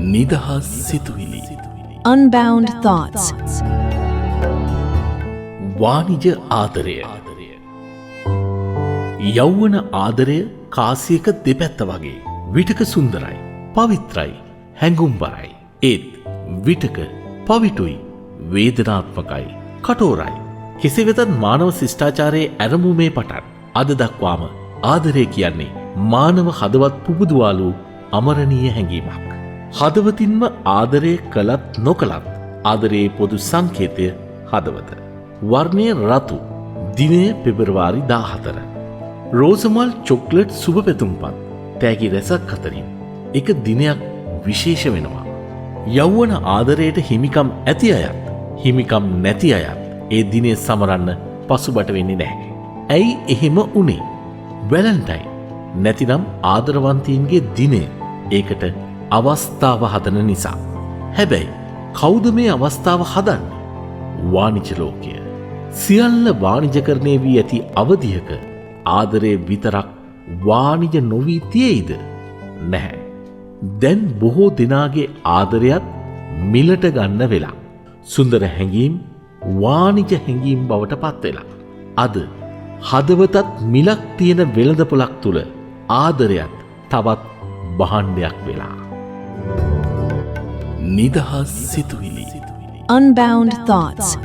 නිදහස් සිතුවිලි Unbound thoughts. වාණිජ ආදරය යෞවන ආදරය කාසියක දෙපැත්ත වගේ විටක සුන්දරයි පවිත්‍රයි හැඟුම්බරයි ඒත් විටක පවිටුයි වේදනාත්මකයි කටෝරයි කෙසේ වෙතත් මානව ශිෂ්ටාචාරයේ ඇරඹුමේ පටන් අද දක්වාම ආදරය කියන්නේ මානව හදවත් පුබුදුවාලු අමරණීය හැඟීමක්. හදවතින්ම ආදරය කළත් නොකළත් ආදරයේ පොදු සංකේතය හදවත. වර්ණය රතු. දිනය පෙබරවාරි 14. රෝසමල් චොක්ලට් සුබ පැතුම්පත් තෑගි රැසක් අතරින් එක දිනයක් විශේෂ වෙනවා. යෞවන ආදරයට හිමිකම් ඇති අයත් හිමිකම් නැති අයත් ඒ දිනය සමරන්න පසුබට වෙන්නේ නැහැ. ඇයි එහෙම උනේ? වැලන්ටයින් නැතිනම් ආදරවන්තීන්ගේ දිනය ඒකට අවස්ථාව හදන නිසා. හැබැයි කවුද මේ අවස්ථාව හදන්නේ? වාණිජ ලෝකය. සියල්ල වාණිජකරණය වී ඇති අවධියක ආදරය විතරක් වාණිජ නොවී තියෙයිද? නැහැ. දැන් බොහෝ දෙනාගේ ආදරයත් මිලට ගන්න වෙලා. සුන්දර හැඟීම් වාණිජ හැඟීම් බවට පත් වෙලා. අද හදවතත් මිලක් තියෙන වෙළඳපොලක් තුල ආදරයත් තවත් භාණ්ඩයක් වෙලා. නිදහස් සිතුවිලි Unbound thoughts.